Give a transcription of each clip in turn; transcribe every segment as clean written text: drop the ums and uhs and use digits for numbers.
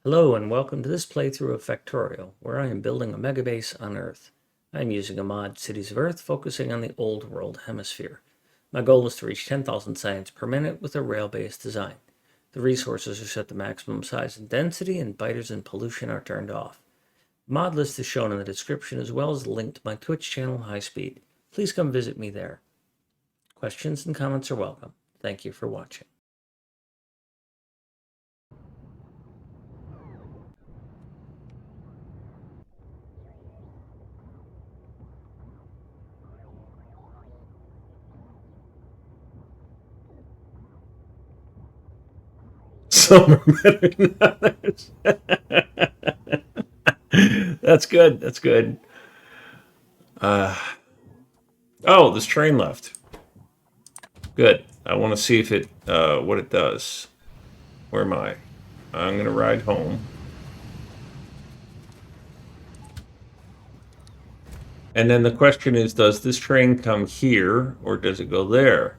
Hello and welcome to this playthrough of Factorio, where I am building a megabase on Earth. I am using a mod, Cities of Earth, focusing on the Old World Hemisphere. My goal is to reach 10,000 science per minute with a rail-based design. The resources are set to maximum size and density, and biters and pollution are turned off. The mod list is shown in the description, as well as a link to my Twitch channel, High Speed. Please come visit me there. Questions and comments are welcome. Thank you for watching. Some are better than others. That's good. That's good. Oh, this train left. Good. I want to see if it, what it does. Where am I? I'm going to ride home. And then the question is, does this train come here or does it go there?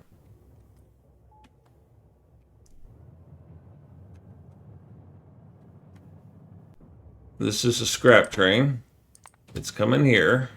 This is a scrap train. It's coming here.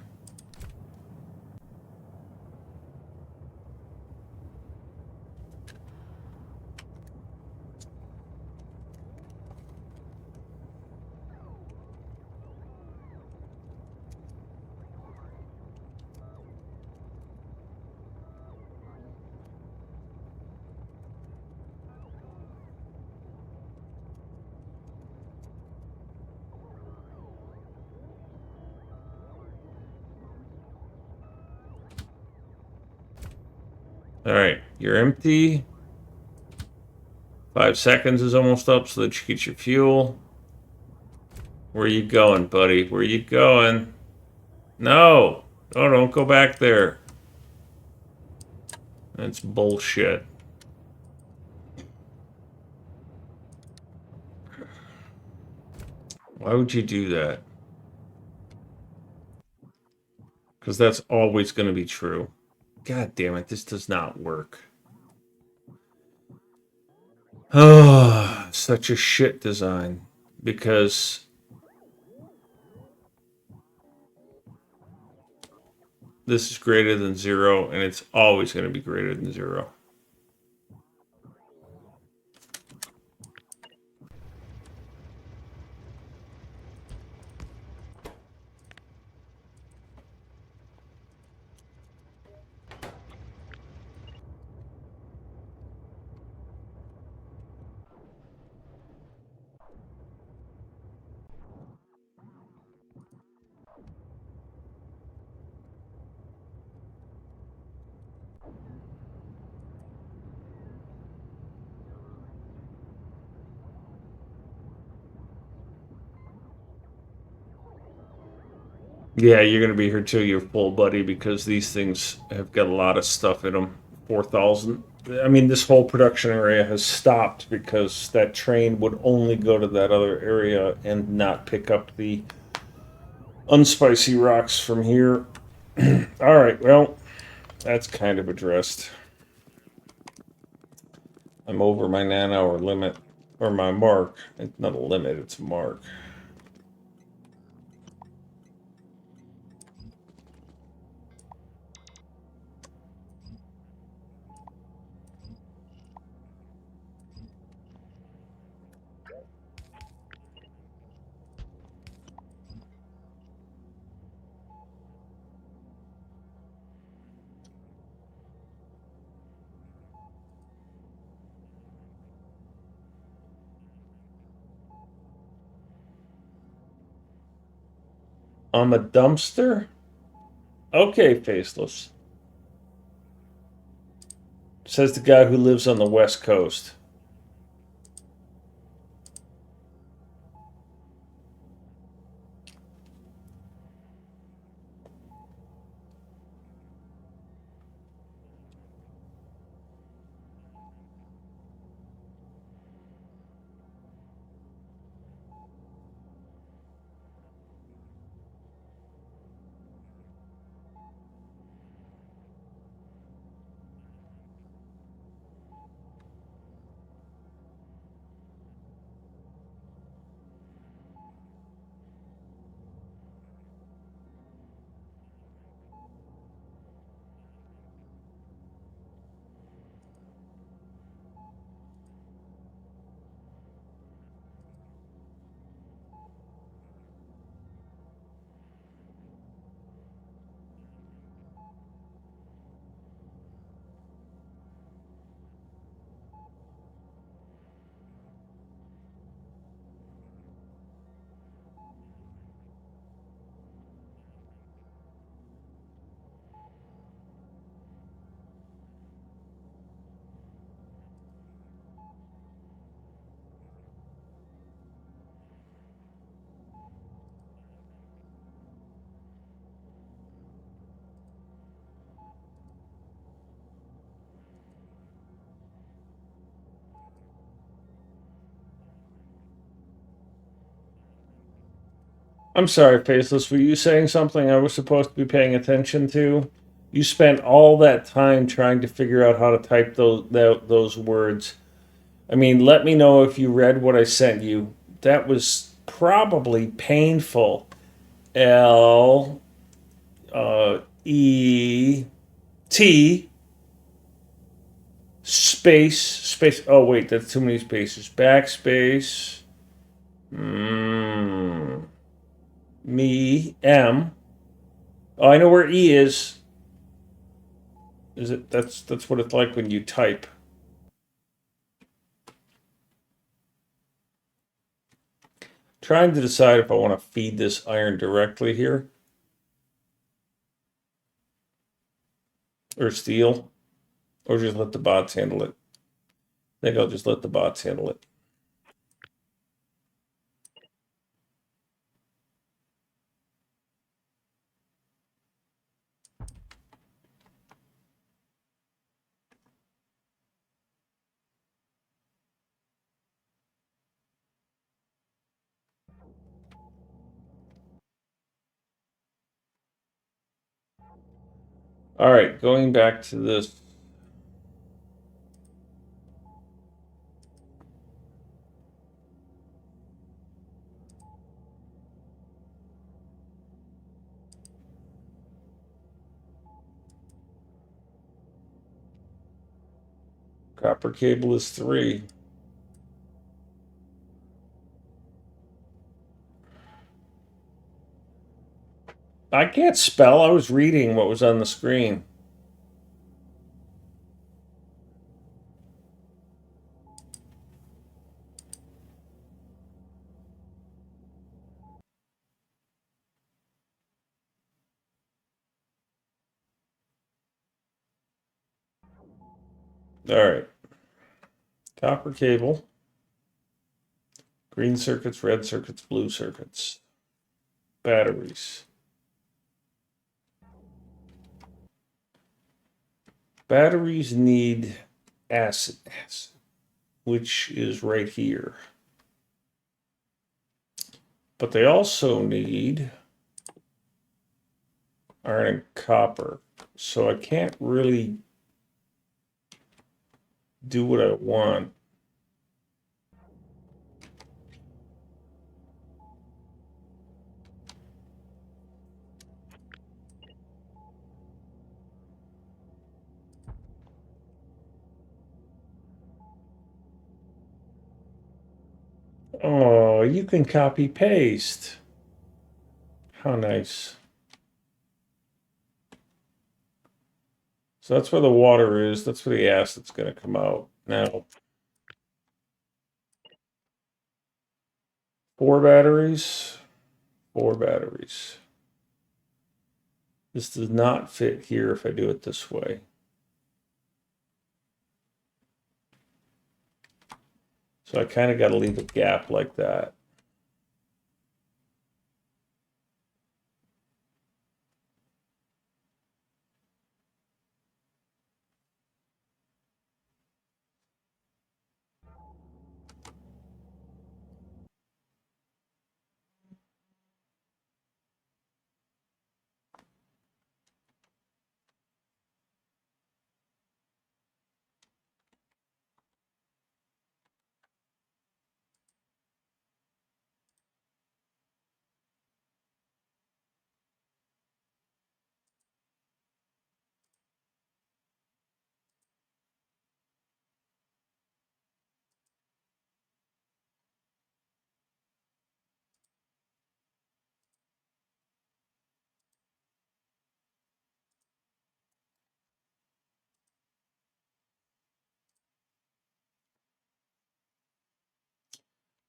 All right, you're empty. 5 seconds is almost up so that you get your fuel. Where are you going, buddy? Where are you going? No! Oh, don't go back there. That's bullshit. Why would you do that? Because that's always going to be true. God damn it, this does not work. Oh, such a shit design. Because this is greater than 0, and it's always going to be greater than 0. Yeah, you're going to be here till you're full, buddy, because these things have got a lot of stuff in them. 4,000. I mean, this whole production area has stopped because that train would only go to that other area and not pick up the unspicy rocks from here. All right, well, that's kind of addressed. I'm over my 9-hour limit, or my mark. It's not a limit, it's a mark. I'm a dumpster? Okay, faceless. Says the guy who lives on the West Coast. I'm sorry, Faceless. Were you saying something I was supposed to be paying attention to? You spent all that time trying to figure out how to type those words. I mean, let me know if you read what I sent you. That was probably painful. L E T space. Oh wait, that's too many spaces. Backspace. Me M. Oh, I know where E is. Is it? That's what it's like when you type. Trying to decide if I want to feed this iron directly here or steel, or just let the bots handle it. I think I'll just let the bots handle it. All right, going back to this. Copper cable is 3. I can't spell. I was reading what was on the screen. All right. Copper cable, green circuits, red circuits, blue circuits, batteries. Batteries need acid, which is right here. But they also need iron and copper. So I can't really do what I want. Oh, you can copy paste. How nice. So that's where the water is. That's where the acid's going to come out. Now, 4 batteries. 4 batteries. This does not fit here if I do it this way. So I kind of got to leave a gap like that.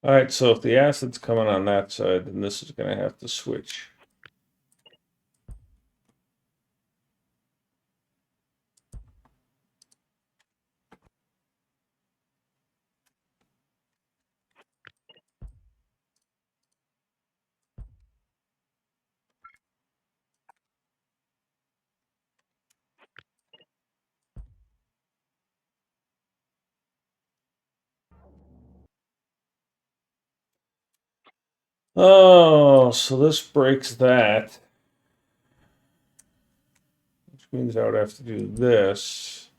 All right, so if the acid's coming on that side, then this is going to have to switch. Oh, so this breaks that. Which means I would have to do this.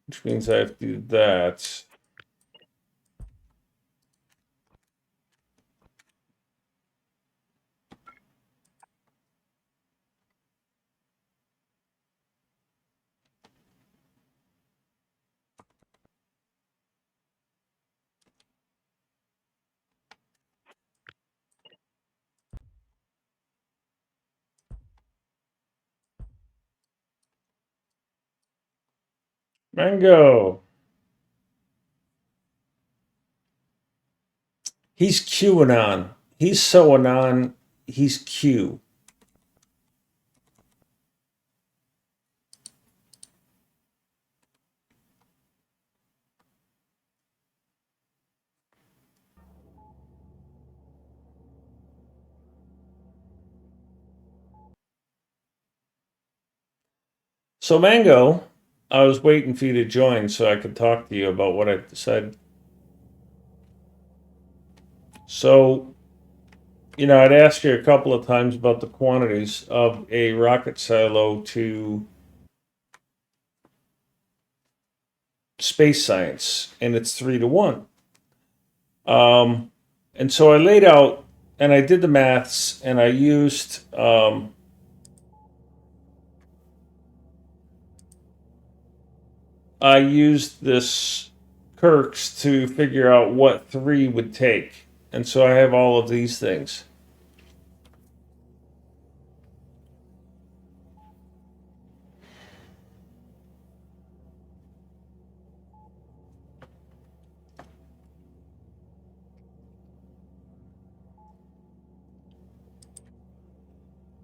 Which means I have to do that. Mango. He's QAnon. He's so anon. He's Q. So Mango, I was waiting for you to join so I could talk to you about what I've decided. So, I'd asked you a couple of times about the quantities of a rocket silo to space science, and it's 3 to 1. And so I laid out and I did the maths, and I used this Kirk's to figure out what 3 would take. And so I have all of these things.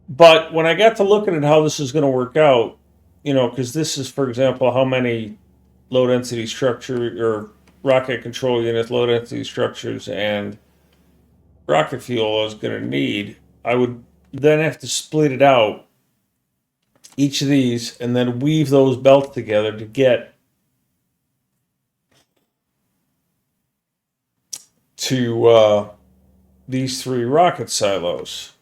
But when I got to looking at how this is going to work out, because this is, for example, how many low density structure or rocket control units, low density structures, and rocket fuel I was going to need, I would then have to split it out, each of these, and then weave those belts together to get to these 3 rocket silos.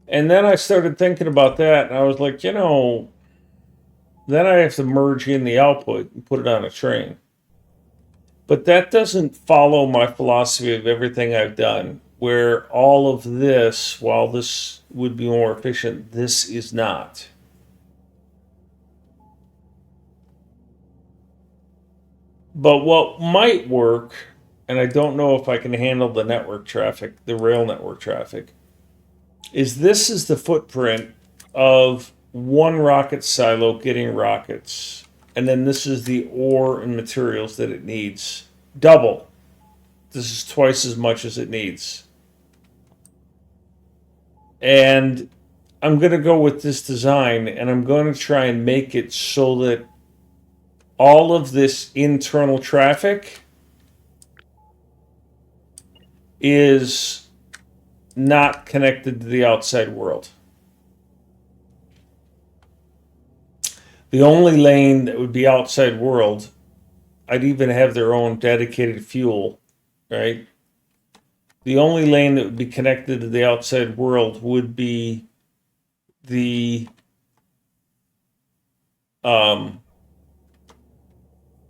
And then I started thinking about that, and I was like, then I have to merge in the output and put it on a train. But that doesn't follow my philosophy of everything I've done, where all of this, while this would be more efficient, this is not. But what might work, and I don't know if I can handle the network traffic, the rail network traffic, is this is the footprint of one rocket silo getting rockets. And then this is the ore and materials that it needs. Double. This is twice as much as it needs. And I'm going to go with this design, and I'm going to try and make it so that all of this internal traffic is not connected to the outside world. The only lane that would be outside world, I'd even have their own dedicated fuel, right? The only lane that would be connected to the outside world would be the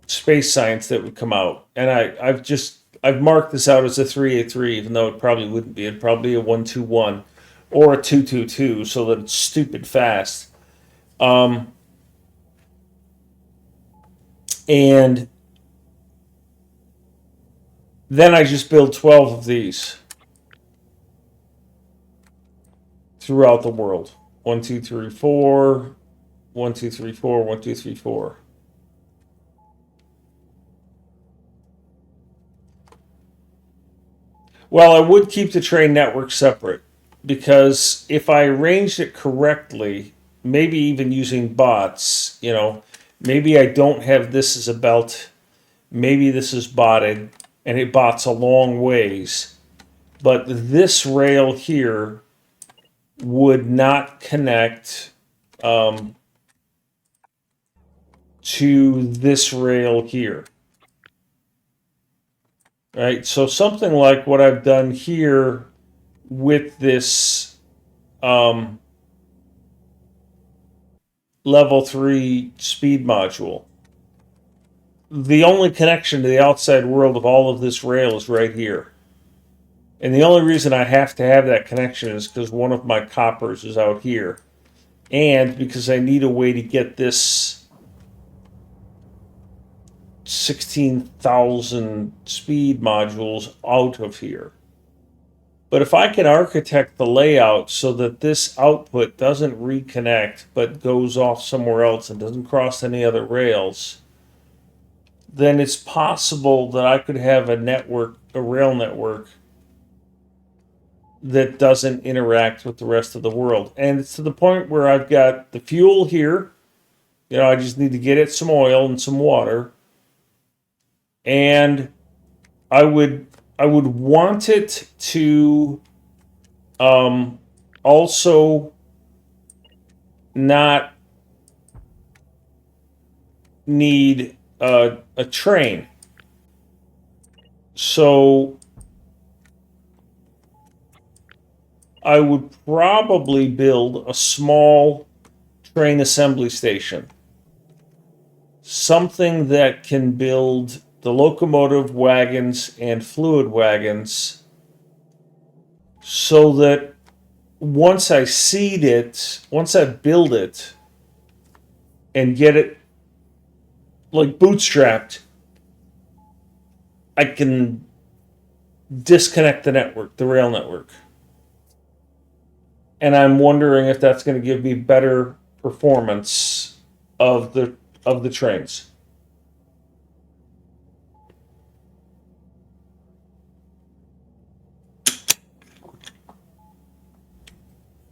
space science that would come out. And I've marked this out as a 383, even though it probably wouldn't be. It'd probably be a 121 or a 222, so that it's stupid fast. And then I just build 12 of these throughout the world. 1, 2, 3, 4. 1, 2, 3, 4. 1, 2, 3, 4. Well, I would keep the train network separate, because if I arranged it correctly, maybe even using bots, maybe I don't have this as a belt. Maybe this is botted, and it bots a long ways. But this rail here would not connect to this rail here. Right? So something like what I've done here with this level 3 speed module. The only connection to the outside world of all of this rail is right here. And the only reason I have to have that connection is because one of my coppers is out here. And because I need a way to get this 16,000 speed modules out of here. But if I can architect the layout so that this output doesn't reconnect but goes off somewhere else and doesn't cross any other rails, then it's possible that I could have a network, a rail network, that doesn't interact with the rest of the world. And it's to the point where I've got the fuel here. You know, I just need to get it some oil and some water. And I would want it to also not need a train. So I would probably build a small train assembly station. Something that can build the locomotive wagons and fluid wagons so that once I seed it, once I build it and get it like bootstrapped, I can disconnect the network, the rail network. And I'm wondering if that's going to give me better performance of the trains.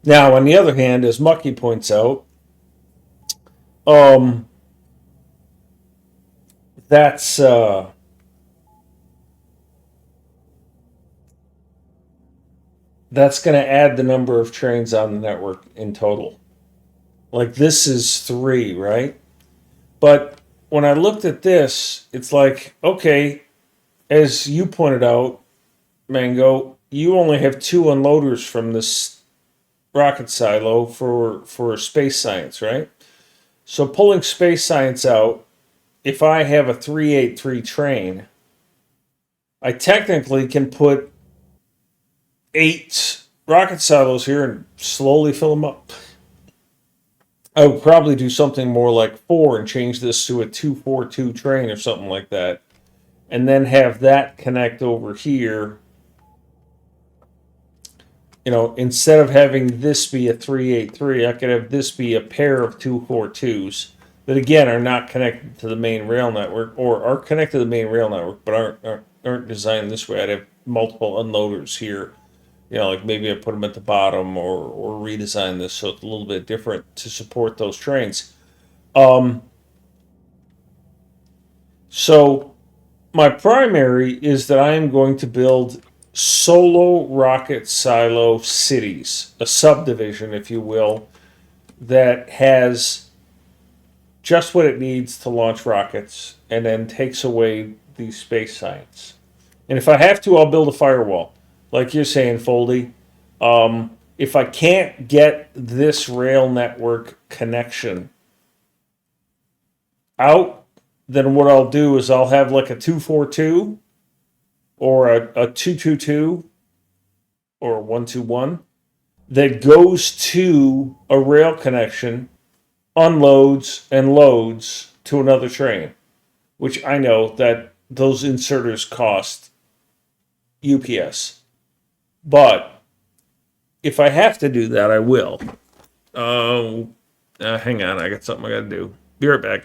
Now, on the other hand, as Mucky points out, that's going to add the number of trains on the network in total. Like this is 3, right? But when I looked at this, it's like, okay, as you pointed out, Mango, you only have 2 unloaders from this rocket silo for space science, right? So pulling space science out, if I have a 383 train, I technically can put 8 rocket silos here and slowly fill them up. I would probably do something more like 4 and change this to a 242 train or something like that. And then have that connect over here. You know, instead of having this be a 383, I could have this be a pair of 242s that again are not connected to the main rail network, or are connected to the main rail network but aren't designed this way. I'd have multiple unloaders here. You know, like maybe I put them at the bottom or redesign this so it's a little bit different to support those trains. So my primary is that I am going to build solo rocket silo cities, a subdivision, if you will, that has just what it needs to launch rockets and then takes away the space science. And if I have to, I'll build a firewall. Like you're saying, Foldy, if I can't get this rail network connection out, then what I'll do is I'll have like a 242 or a 222 or a 121 that goes to a rail connection, unloads and loads to another train, which I know that those inserters cost UPS. But if I have to do that, I will. Hang on, I got something I got to do. Be right back.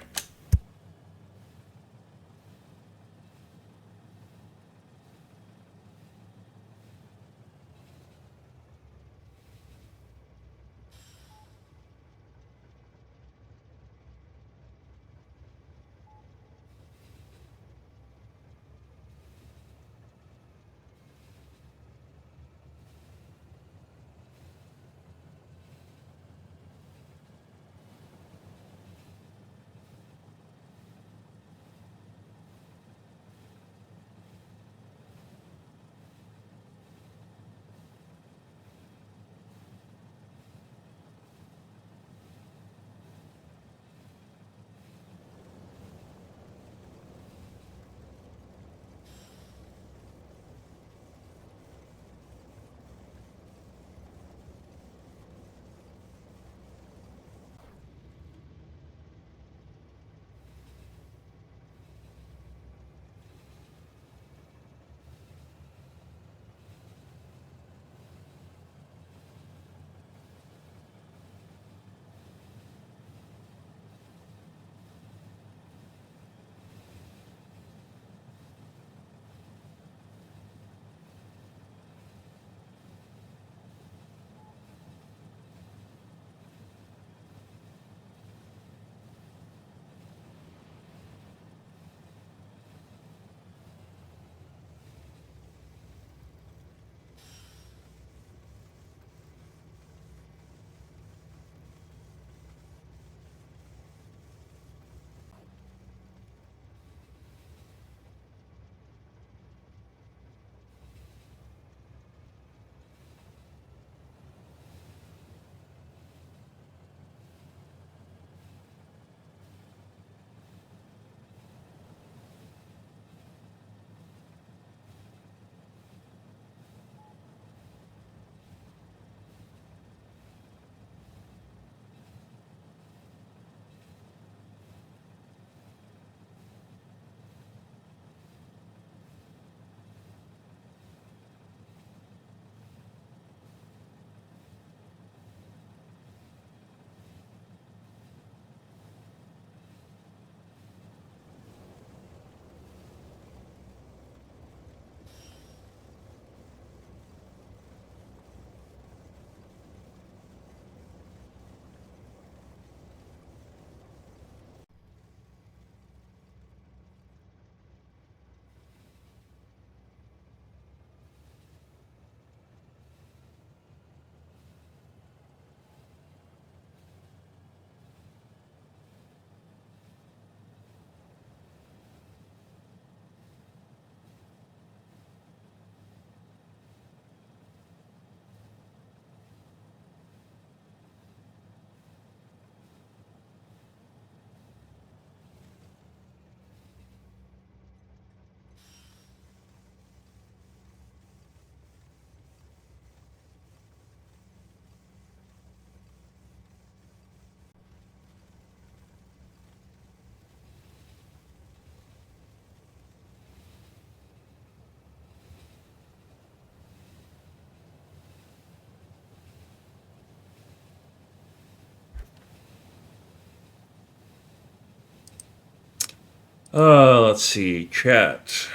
Let's see, chat.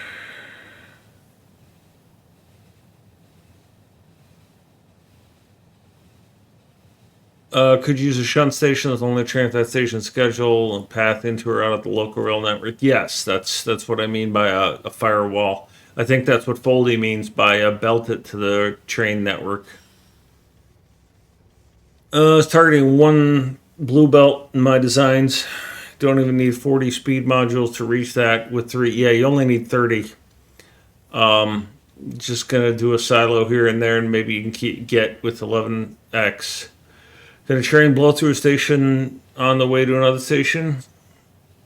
Could use a shunt station with only a train at that station schedule and path into or out of the local rail network. Yes, that's what I mean by a firewall. I think that's what Foldy means by belt it to the train network. It's targeting one blue belt in my designs. Don't even need 40 speed modules to reach that with 3. Yeah, you only need 30. Just gonna do a silo here and there, and maybe you can get with 11x. Can a train blow through a station on the way to another station?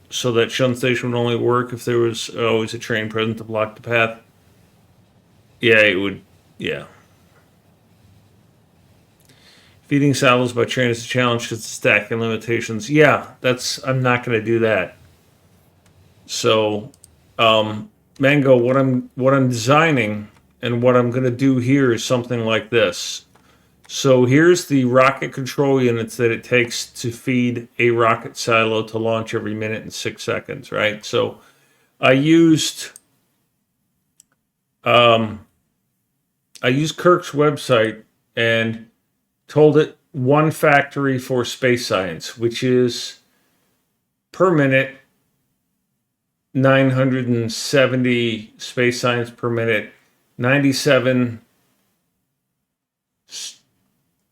So that shunt station would only work if there was always a train present to block the path? Yeah, it would. Yeah. Feeding silos by train is a challenge because of stacking limitations. Yeah, I'm not going to do that. So, Mango, what I'm designing and what I'm going to do here is something like this. So here's the rocket control units that it takes to feed a rocket silo to launch every minute and 6 seconds, right? So I used Kirk's website and told it one factory for space science, which is per minute 970 space science per minute, 97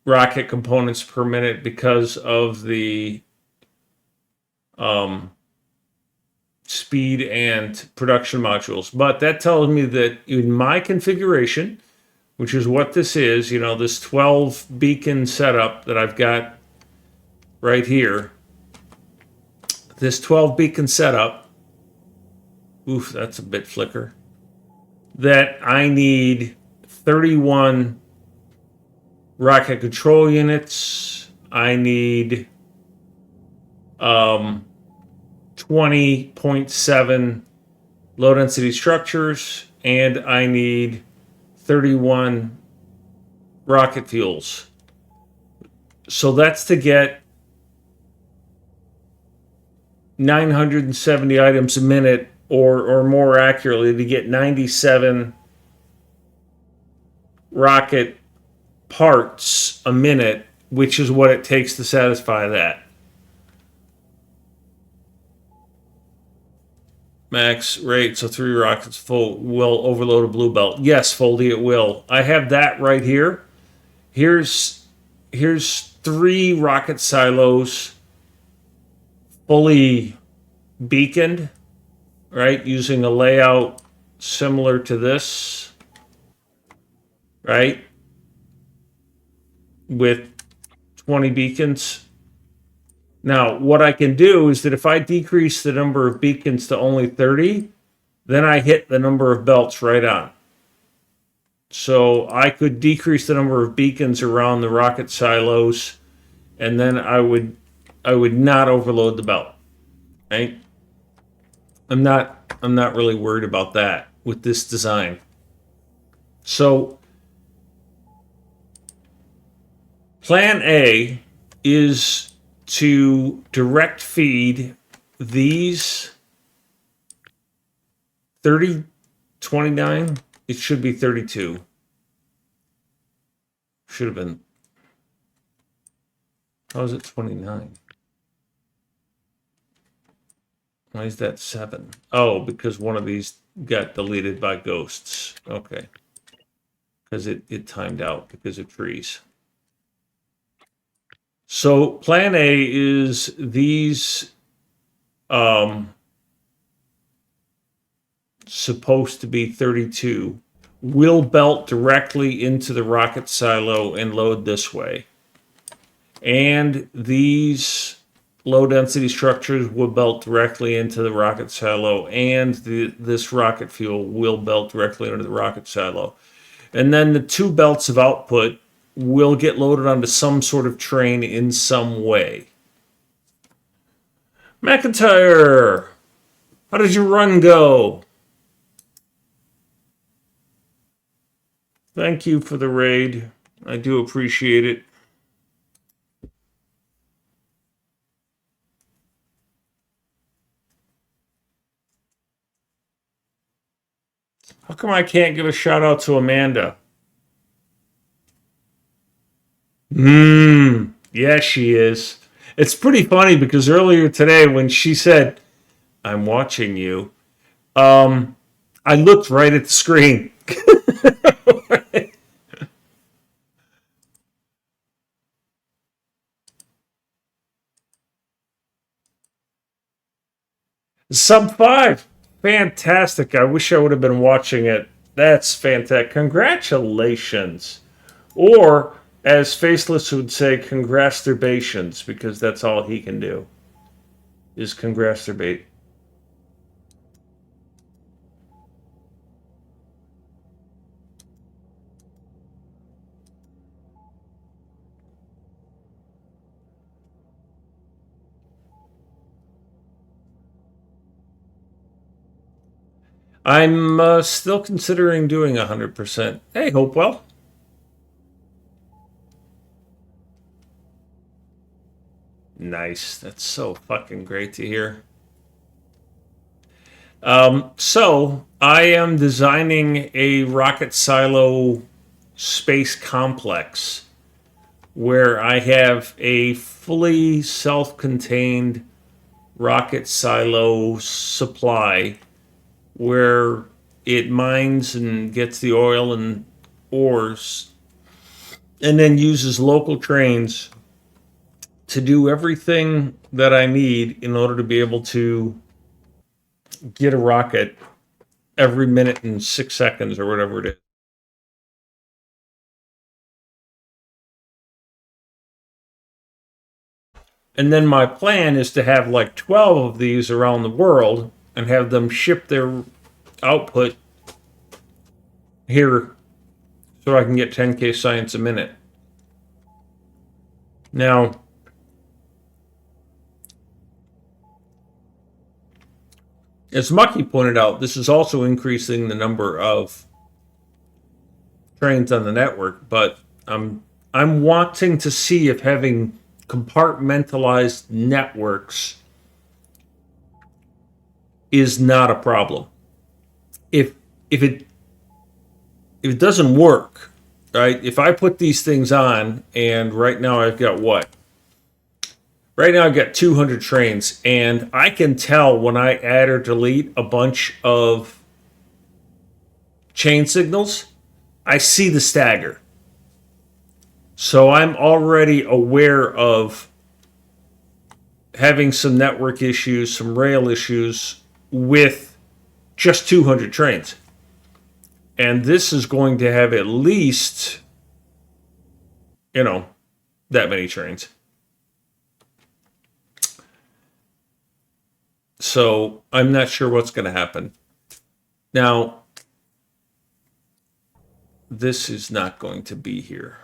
rocket components per minute because of the speed and production modules. But that tells me that in my configuration, which is what this is, this 12 beacon setup that I've got right here, this 12 beacon setup, oof, that's a bit flicker, that I need 31 rocket control units. I need 20.7 low density structures, and I need 31 rocket fuels. So that's to get 970 items a minute, or more accurately, to get 97 rocket parts a minute, which is what it takes to satisfy that. Max rate, so 3 rockets full will overload a blue belt. Yes, Foldy, it will. I have that right here. Here's 3 rocket silos fully beaconed, right? Using a layout similar to this, right? With 20 beacons. Now, what I can do is that if I decrease the number of beacons to only 30, then I hit the number of belts right on. So I could decrease the number of beacons around the rocket silos, and then I would not overload the belt. Right? I'm not really worried about that with this design. So plan A is to direct feed these 29. It should be 32. Should have been. How is it 29? Why is that 7? Oh, because one of these got deleted by ghosts. Okay. Because it timed out because of trees. So plan A is these supposed to be 32 will belt directly into the rocket silo and load this way. And these low density structures will belt directly into the rocket silo, and this rocket fuel will belt directly into the rocket silo. And then the 2 belts of output will get loaded onto some sort of train in some way. McIntyre, how did your run go? Thank you for the raid. I do appreciate it. How come I can't give a shout out to Amanda? Yeah, she is. It's pretty funny because earlier today when she said, "I'm watching you," I looked right at the screen. Sub 5. Fantastic. I wish I would have been watching it. That's fantastic. Congratulations. Or, as Faceless would say, congrasturbations, because that's all he can do, is congrasturbate. I'm still considering doing 100%. Hey, Hopewell. Nice. That's so fucking great to hear. So, I am designing a rocket silo space complex where I have a fully self contained rocket silo supply where it mines and gets the oil and ores and then uses local trains to do everything that I need in order to be able to get a rocket every minute and 6 seconds or whatever it is. And then my plan is to have like 12 of these around the world and have them ship their output here so I can get 10K science a minute. Now, as Mucky pointed out, this is also increasing the number of trains on the network, but I'm wanting to see if having compartmentalized networks is not a problem. If it doesn't work, right? If I put these things on, and right now I've got what? Right now I've got 200 trains, and I can tell when I add or delete a bunch of chain signals, I see the stagger. So I'm already aware of having some network issues, some rail issues with just 200 trains. And this is going to have at least, that many trains. So I'm not sure what's going to happen. Now, this is not going to be here.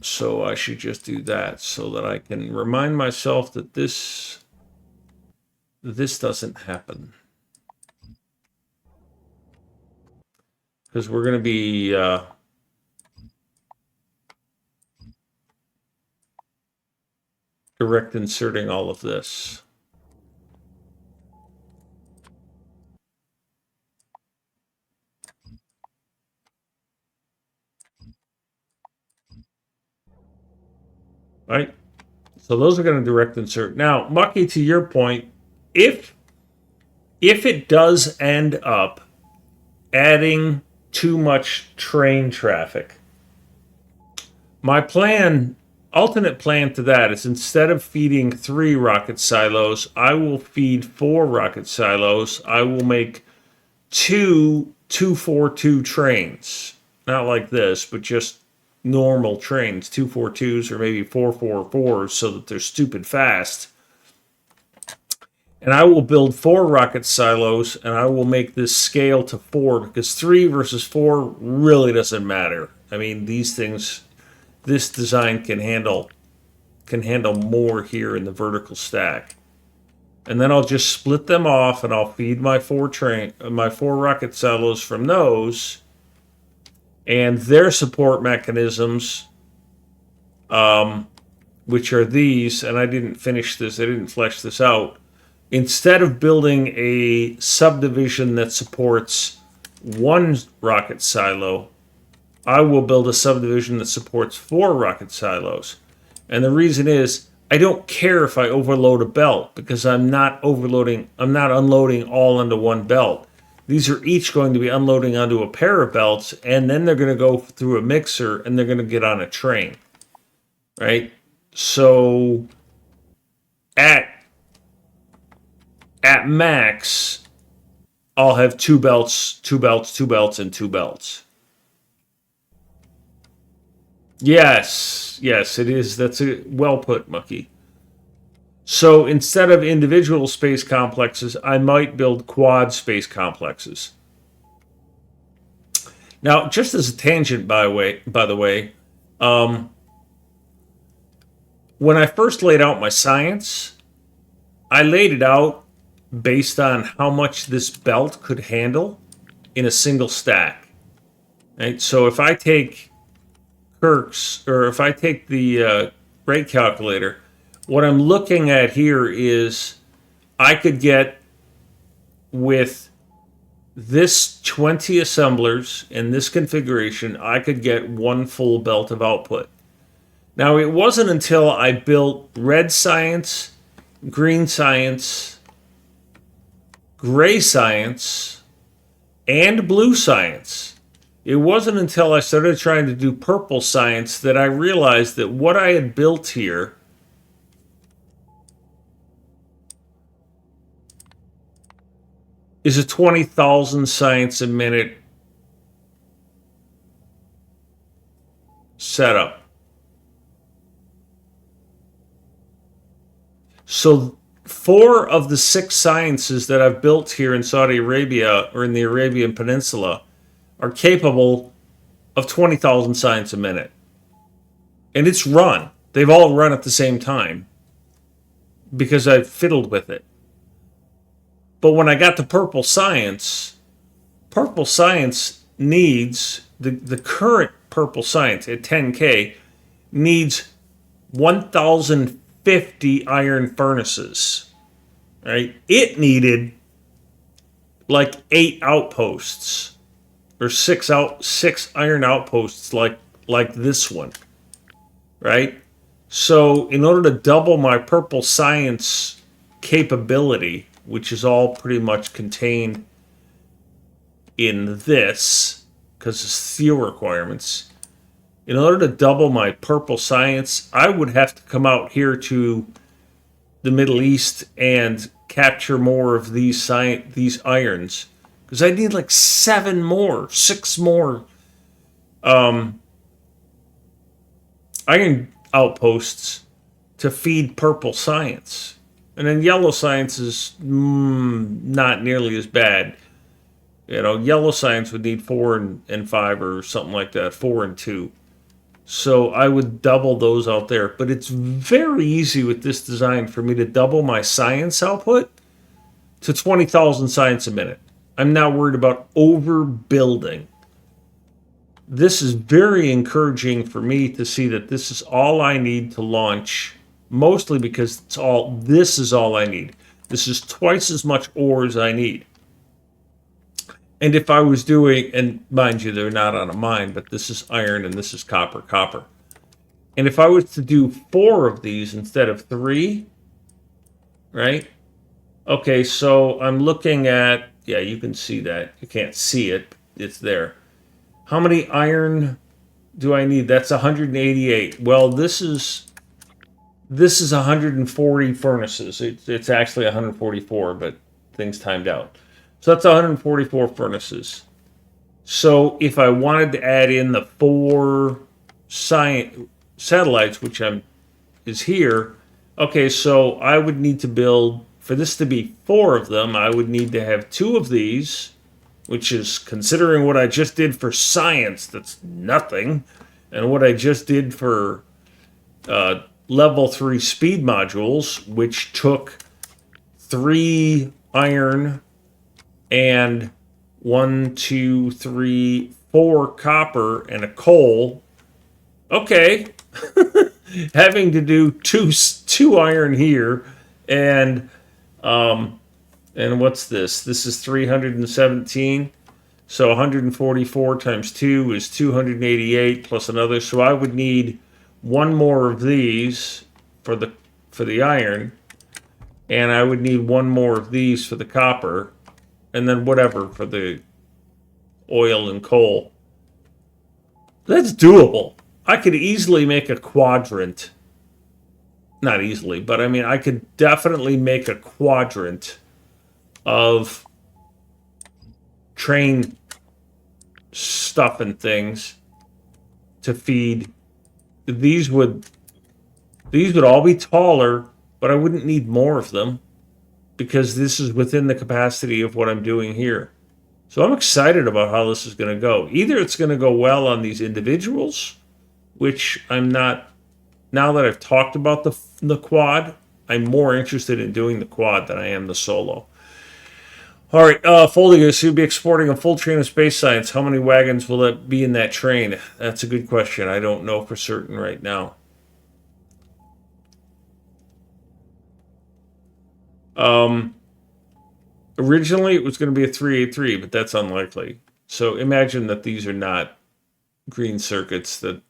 So I should just do that so that I can remind myself that this doesn't happen. Because we're going to be direct inserting all of this. Right? So those are going to direct insert. Now, Mucky, to your point, if it does end up adding too much train traffic, my alternate plan to that is instead of feeding 3 rocket silos, I will feed 4 rocket silos. I will make 2 242 trains. Not like this, but just normal trains, 242s or maybe 444s, so that they're stupid fast. And I will build 4 rocket silos, and I will make this scale to 4 because 3 versus 4 really doesn't matter. I mean, these things, this design can handle more here in the vertical stack. And then I'll just split them off, and I'll feed my 4 rocket silos from those and their support mechanisms, which are these. And I didn't finish this. I didn't flesh this out instead of building a subdivision that supports one rocket silo, I will build a subdivision that supports 4 rocket silos. And the reason is, I don't care if I overload a belt, because I'm not unloading all onto one belt. These are each going to be unloading onto a pair of belts, and then they're going to go through a mixer, and they're going to get on a train. Right? So at max, I'll have 2 belts, 2 belts, 2 belts, and 2 belts. Yes, it is. That's a well put, Mucky. So instead of individual space complexes, I might build quad space complexes. Now, just as a tangent, by the way, when I first laid out my science, I laid it out based on how much this belt could handle in a single stack. Right? So if I take if I take the rate calculator, what I'm looking at here is I could get, with this 20 assemblers in this configuration, I could get 1 full belt of output. Now, it wasn't until I built red science, green science, gray science, and blue science. It wasn't until I started trying to do purple science that I realized that what I had built here is a 20,000 science a minute setup. So 4 of the 6 sciences that I've built here in Saudi Arabia or in the Arabian Peninsula are capable of 20,000 science a minute. And it's run. They've all run at the same time because I've fiddled with it. But when I got to purple science needs, the current purple science at 10K needs 1,050 iron furnaces. Right? It needed like 8 outposts. Or 6 iron outposts like this one, right? So in order to double my purple science capability, which is all pretty much contained in this, because it's steel requirements, in order to double my purple science, I would have to come out here to the Middle East and capture more of these irons. Because I need like 6 more iron outposts to feed purple science. And then yellow science is not nearly as bad. You know, yellow science would need 4 and 5 or something like that, 4 and 2. So I would double those out there. But it's very easy with this design for me to double my science output to 20,000 science a minute. I'm now worried about overbuilding. This is very encouraging for me to see that this is all I need to launch, mostly because this is all I need. This is twice as much ore as I need. And if I was doing, and mind you, they're not on a mine, but this is iron and this is copper. And if I was to do 4 of these instead of 3, right? Okay, so I'm looking at, yeah, you can see that. You can't see it. It's there. How many iron do I need? That's 188. Well, this is 140 furnaces. It's actually 144, but things timed out. So that's 144 furnaces. So if I wanted to add in the 4 satellites, which is here, okay, so I would need to build, for this to be 4 of them, I would need to have 2 of these, which is, considering what I just did for science, that's nothing, and what I just did for level 3 speed modules, which took 3 iron and 1, 2, 3, 4 copper and a coal. Okay, having to do two iron here and And what's this? This is 317. So 144 times 2 is 288 plus another. So I would need one more of these for the iron, and I would need one more of these for the copper, and then whatever for the oil and coal. That's doable. I could easily make a quadrant. Not easily, but I mean I could definitely make a quadrant of train stuff and things to feed. These would all be taller, but I wouldn't need more of them because this is within the capacity of what I'm doing here. So I'm excited about how this is going to go. Either it's going to go well on these individuals, which I'm not. Now that I've talked about the quad, I'm more interested in doing the quad than I am the solo. All right, Foldigus, you'll be exporting a full train of space science. How many wagons will that be in that train? That's a good question. I don't know for certain right now. Originally, it was going to be a 383, but that's unlikely. So imagine that these are not green circuits that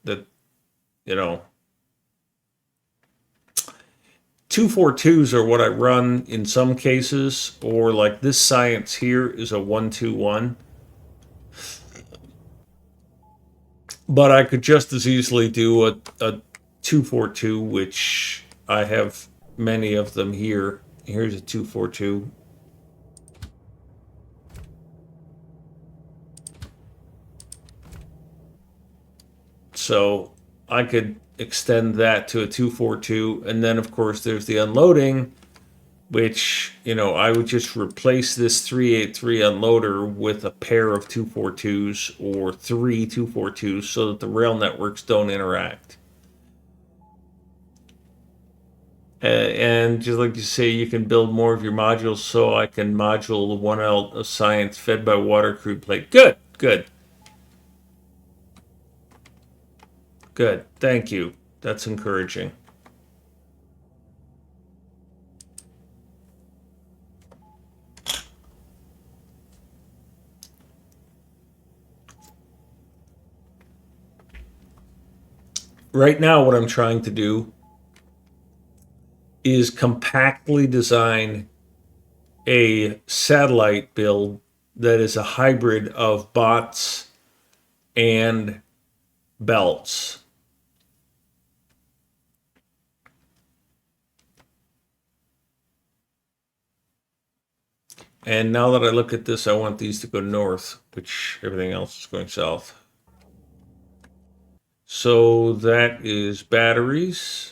you know. 242s are what I run in some cases, or like this science here is a 121. But I could just as easily do a 242, which I have many of them here. Here's a 242. So I could extend that to a 242. And then, of course, there's the unloading, which, I would just replace this 383 unloader with a pair of 242s or three 242s so that the rail networks don't interact. And just like you say, you can build more of your modules, so I can module the 1L of science fed by water crude plate. Good, good. Good. Thank you. That's encouraging. Right now, what I'm trying to do is compactly design a satellite build that is a hybrid of bots and belts. And now that I look at this, I want these to go north, which everything else is going south. So that is batteries.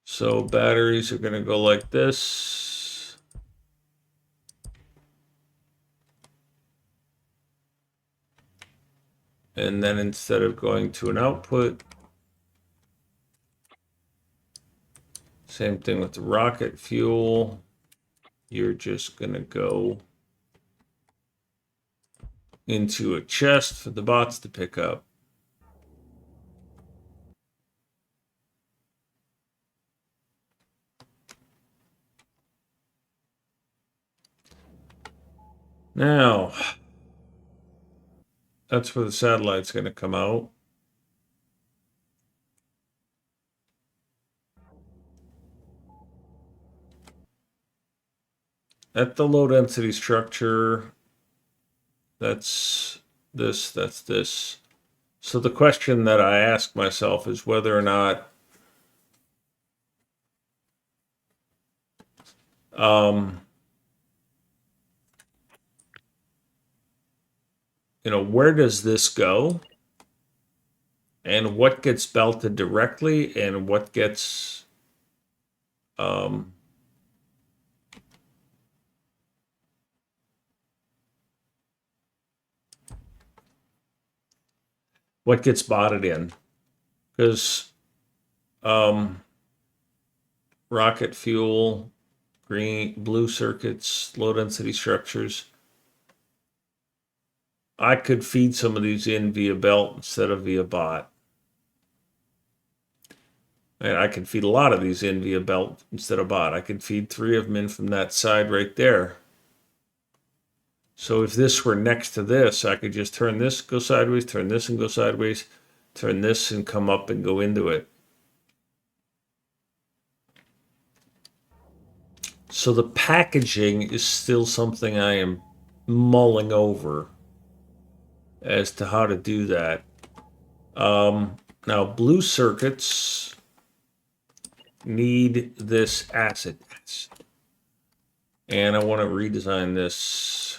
So batteries are going to go like this. And then instead of going to an output, same thing with the rocket fuel. You're just going to go into a chest for the bots to pick up. Now, that's where the satellite's going to come out. At the low density structure, that's this. So the question that I ask myself is whether or not where does this go? And what gets belted directly and what gets botted in? Because rocket fuel, blue circuits, low density structures. I could feed some of these in via belt instead of via bot. And I could feed a lot of these in via belt instead of bot. I could feed 3 of them in from that side right there. So if this were next to this, I could just turn this, go sideways, turn this and go sideways, turn this and come up and go into it. So the packaging is still something I am mulling over as to how to do that. Now, blue circuits need this acid. And I want to redesign this.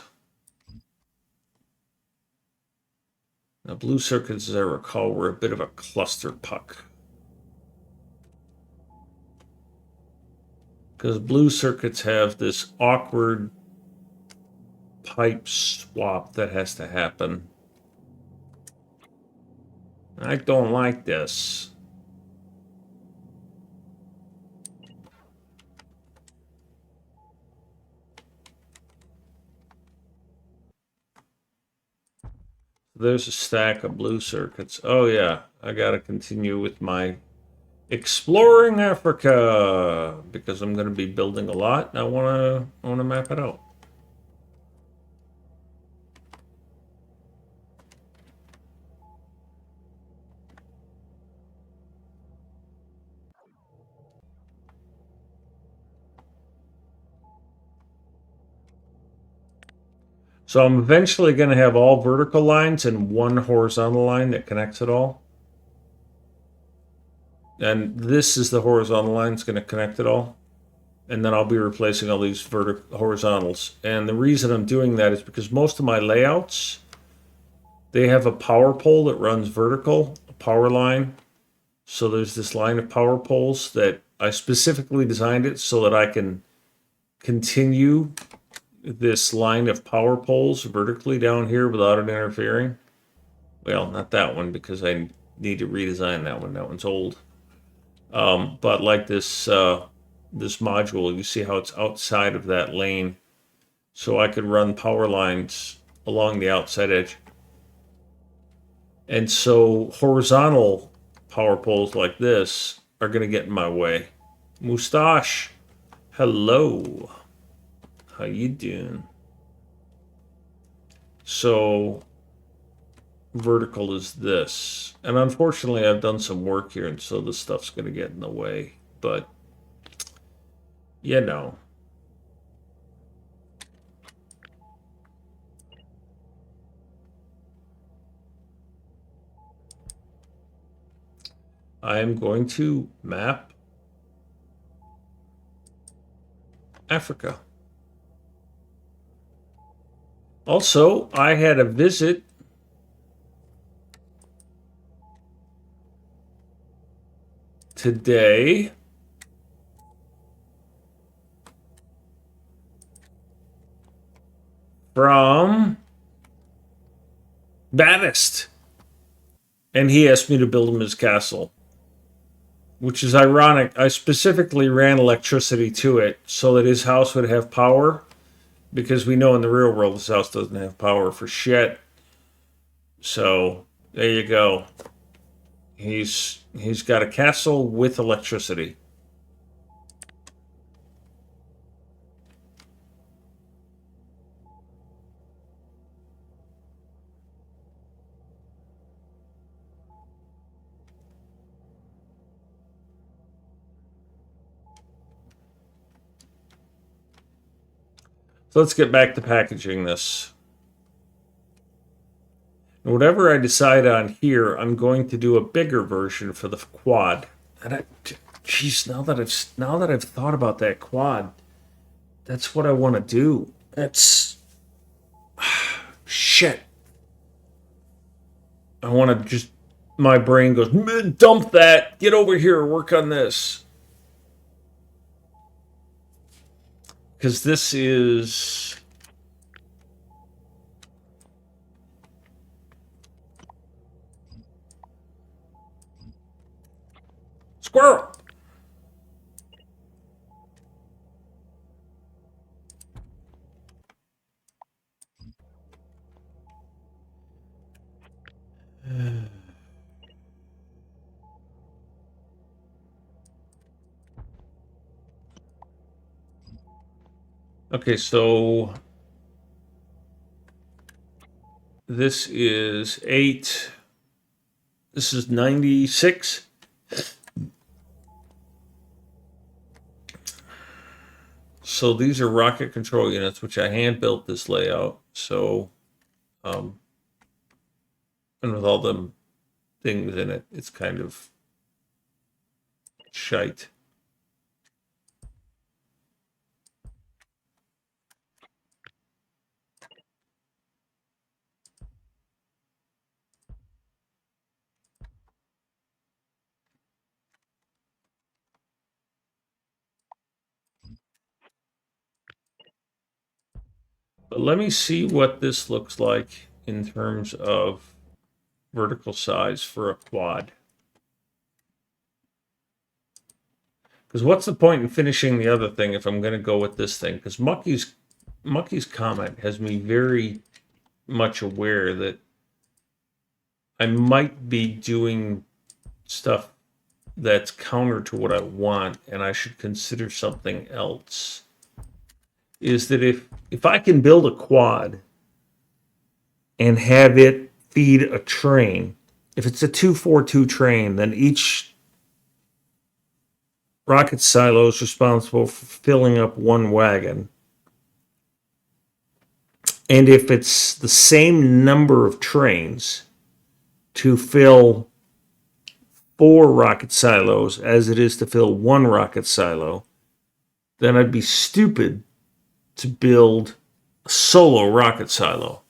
Now, blue circuits, as I recall, were a bit of a cluster puck. Because blue circuits have this awkward pipe swap that has to happen. I don't like this. There's a stack of blue circuits. Oh yeah, I gotta continue with my exploring Africa because I'm gonna be building a lot and I wanna map it out. So I'm eventually going to have all vertical lines and one horizontal line that connects it all. And this is the horizontal line that's going to connect it all. And then I'll be replacing all these horizontals. And the reason I'm doing that is because most of my layouts, they have a power pole that runs vertical, a power line. So there's this line of power poles that I specifically designed it so that I can continue this line of power poles vertically down here without it interfering. Well, not that one because I need to redesign that one. That one's old. But like this this module, you see how it's outside of that lane. So I could run power lines along the outside edge. And so horizontal power poles like this are going to get in my way. Mustache, hello. How you doing? So vertical is this. And unfortunately, I've done some work here, and so this stuff's going to get in the way. But, you know. I am going to map Africa. Also, I had a visit today from Baddest. And he asked me to build him his castle, which is ironic. I specifically ran electricity to it so that his house would have power, because we know in the real world his house doesn't have power for shit. So there you go. He's got a castle with electricity. So let's get back to packaging this. And whatever I decide on here, I'm going to do a bigger version for the quad. And geez, now that I've thought about that quad, that's what I want to do. That's shit. I want to just, my brain goes, dump that. Get over here, work on this. Because this is squirrel. Okay, so this is 8. This is 96. So these are rocket control units, which I hand built this layout. So, and with all them things in it, it's kind of shite. But let me see what this looks like in terms of vertical size for a quad. Because what's the point in finishing the other thing if I'm going to go with this thing? Because Mucky's comment has me very much aware that I might be doing stuff that's counter to what I want, and I should consider something else. Is that if I can build a quad and have it feed a train, if it's a 242 train, then each rocket silo is responsible for filling up one wagon. And if it's the same number of trains to fill 4 rocket silos as it is to fill 1 rocket silo, then I'd be stupid to build a solo rocket silo.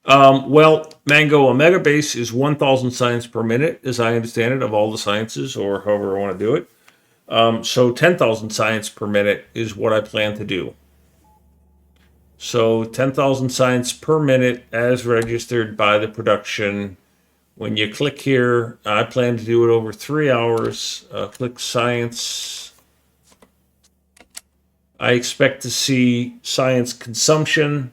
Well, Mango, a megabase is 1,000 science per minute, as I understand it, of all the sciences, or however I want to do it. So 10,000 science per minute is what I plan to do. So 10,000 science per minute as registered by the production. When you click here, I plan to do it over 3 hours. Click science. I expect to see science consumption.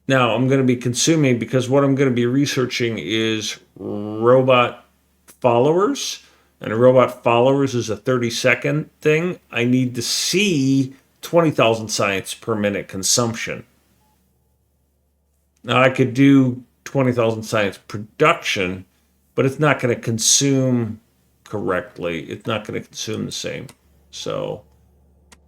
Now, I'm going to be consuming because what I'm going to be researching is robot followers. And a robot followers is a 30-second thing. I need to see 20,000 science per minute consumption. Now, I could do 20,000 science production, but it's not going to consume correctly. It's not going to consume the same. So,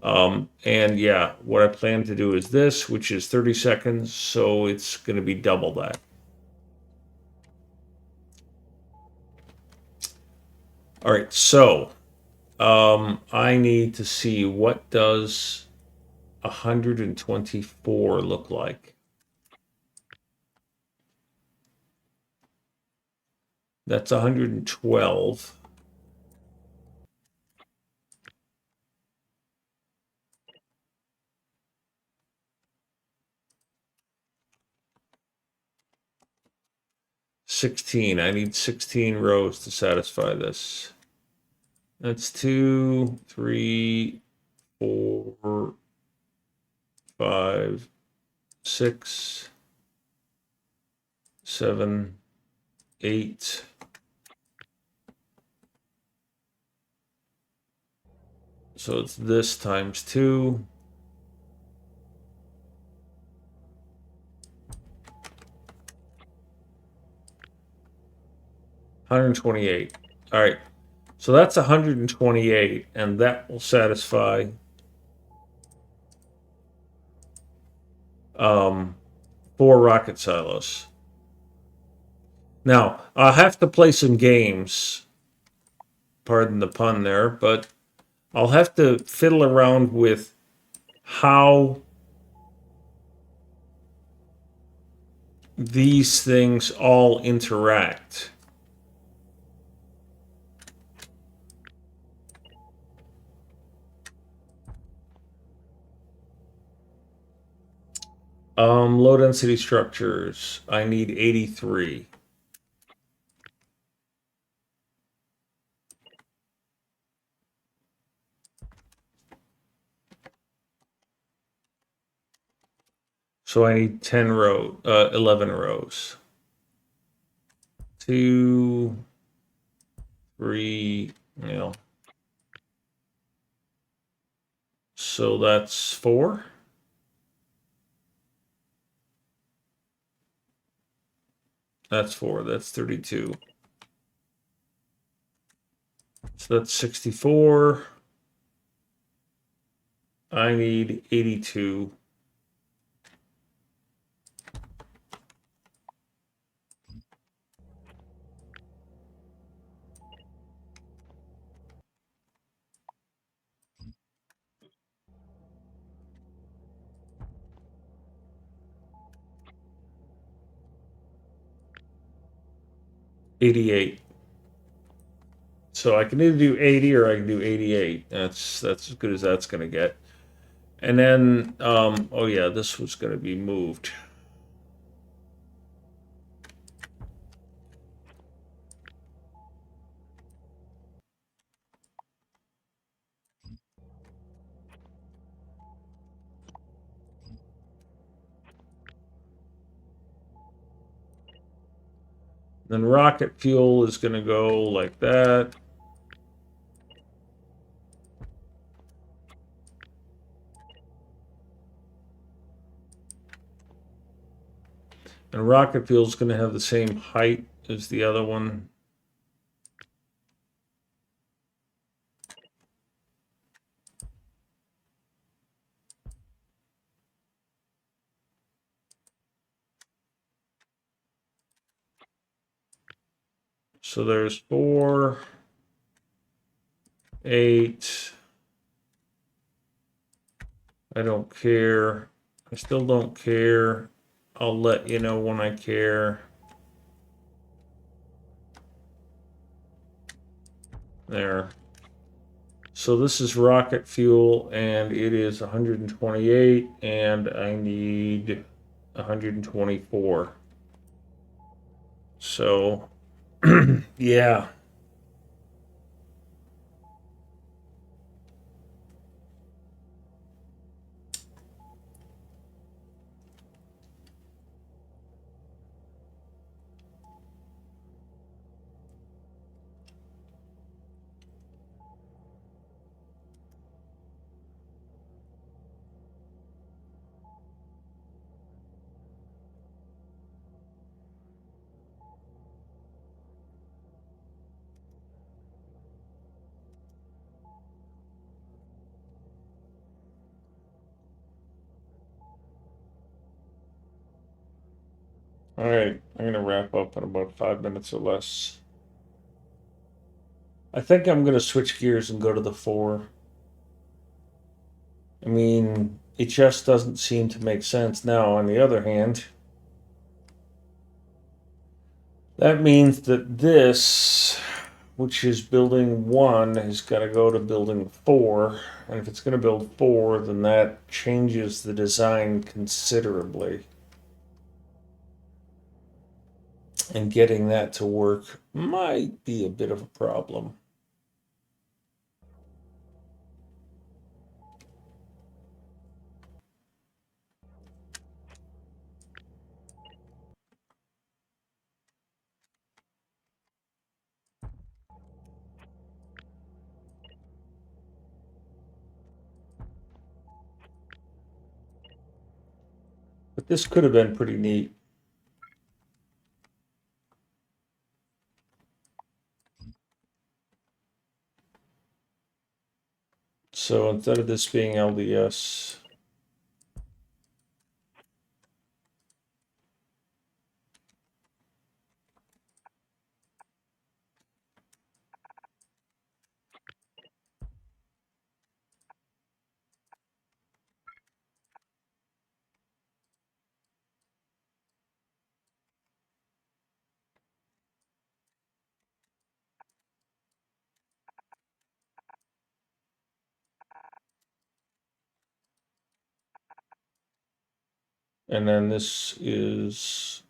and yeah, what I plan to do is this, which is 30 seconds. So it's going to be double that. All right, so I need to see what does 124 look like. That's 112. I need 16 rows to satisfy this. That's 2, 3, 4, 5, 6, 7, 8. So it's this times 2. $128. All right. So that's 128, and that will satisfy 4 rocket silos. Now, I'll have to play some games, pardon the pun there, but I'll have to fiddle around with how these things all interact. Low density structures. I need 83. So I need 11 rows. 2, 3, so that's 4. That's 4. That's 32. So that's 64. I need 82. $88. So I can either do 80 or I can do 88. That's as good as that's going to get. And then, oh yeah, this was going to be moved. Then rocket fuel is going to go like that. And rocket fuel is going to have the same height as the other one. So there's 4, 8. I don't care. I still don't care. I'll let you know when I care. There. So this is rocket fuel, and it is 128, and I need 124. So, yeah. All right, I'm going to wrap up in about 5 minutes or less. I think I'm going to switch gears and go to the 4. I mean, it just doesn't seem to make sense. Now, on the other hand, that means that this, which is building 1, has got to go to building 4. And if it's going to build 4, then that changes the design considerably. And getting that to work might be a bit of a problem. But this could have been pretty neat. So instead of this being LDS, and then this is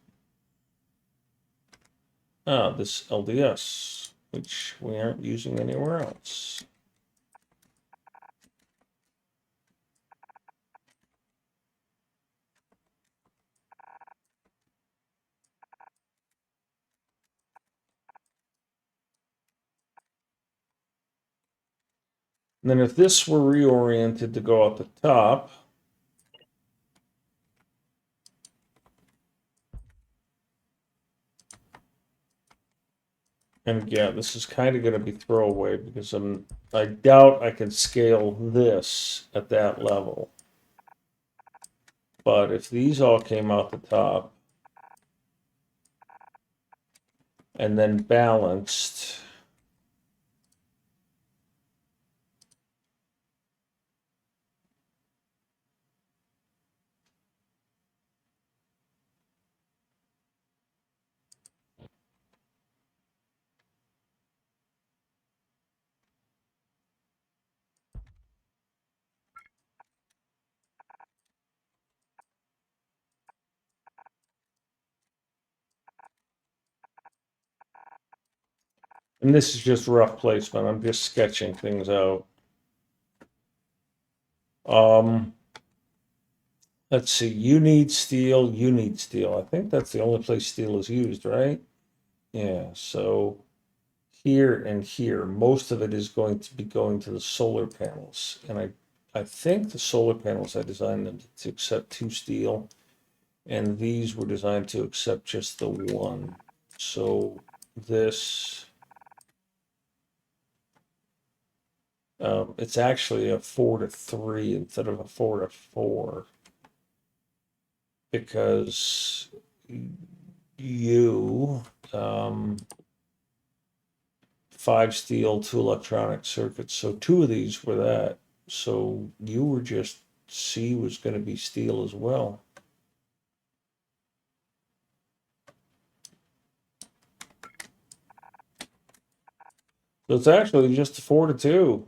this LDS, which we aren't using anywhere else. And then if this were reoriented to go out the top, and yeah, this is kind of going to be throwaway because I doubt I can scale this at that level. But if these all came out the top and then balanced, and this is just rough placement, I'm just sketching things out. Let's see, you need steel, you need steel. I think that's the only place steel is used, right? Yeah, so here and here, most of it is going to be going to the solar panels. And I think the solar panels, I designed them to accept 2 steel, and these were designed to accept just the 1. So this, it's actually a 4-to-3 instead of a 4-to-4. Because you 5 steel, 2 electronic circuits, so 2 of these were that, so you were just C was going to be steel as well. So it's actually just a 4-to-2.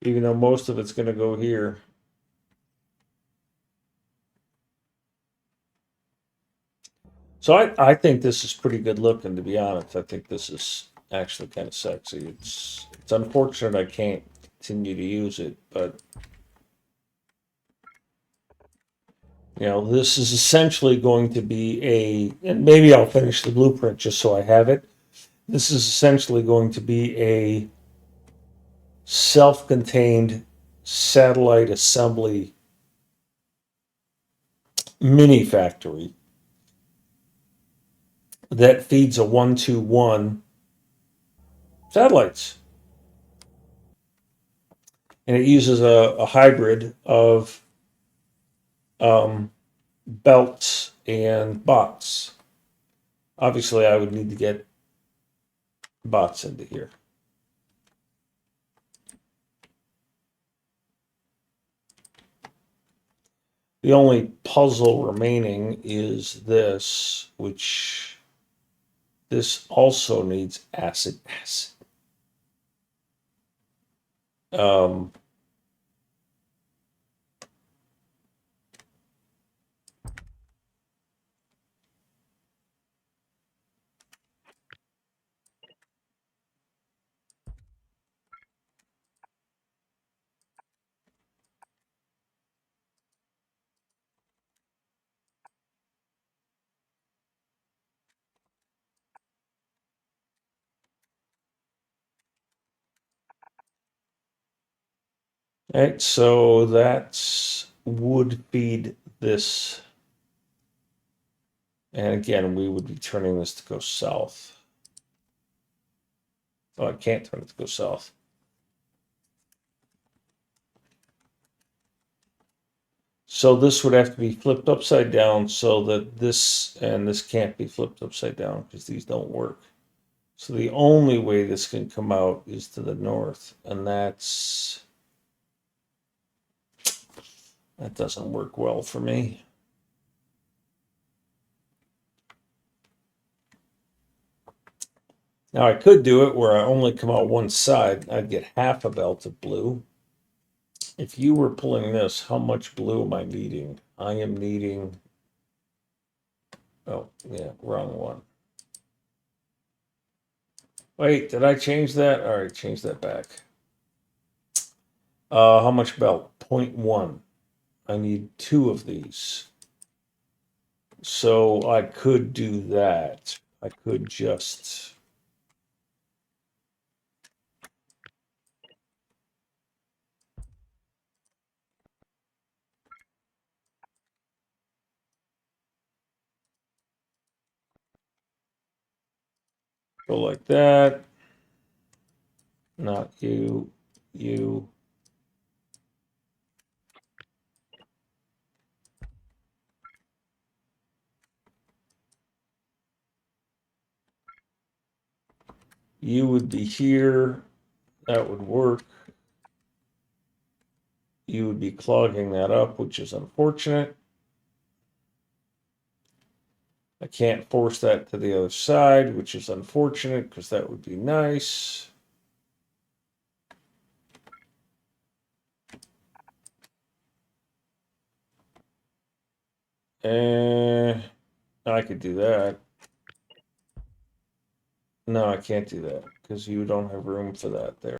Even though most of it's going to go here. So I think this is pretty good looking, to be honest. I think this is actually kind of sexy. It's unfortunate I can't continue to use it, but you know, this is essentially going to be and maybe I'll finish the blueprint just so I have it. This is essentially going to be a self-contained satellite assembly mini factory that feeds a 1-2-1 satellites. And it uses a hybrid of belts and bots. Obviously, I would need to get bots into here. The only puzzle remaining is this, which this also needs acid. Right, so that's would feed this. And again, we would be turning this to go south. Oh, I can't turn it to go south. So this would have to be flipped upside down so that this and this can't be flipped upside down because these don't work. So the only way this can come out is to the north, and that doesn't work well for me. Now I could do it where I only come out one side. I'd get half a belt of blue. If you were pulling this, how much blue am I needing? I am needing, oh yeah, wrong one. Wait, did I change that? All right, change that back. How much belt? 0.1. I need 2 of these. So I could do that. I could just go like that. Not you, you. You would be here. That would work. You would be clogging that up, which is unfortunate. I can't force that to the other side, which is unfortunate because that would be nice. And I could do that. No, I can't do that because you don't have room for that there.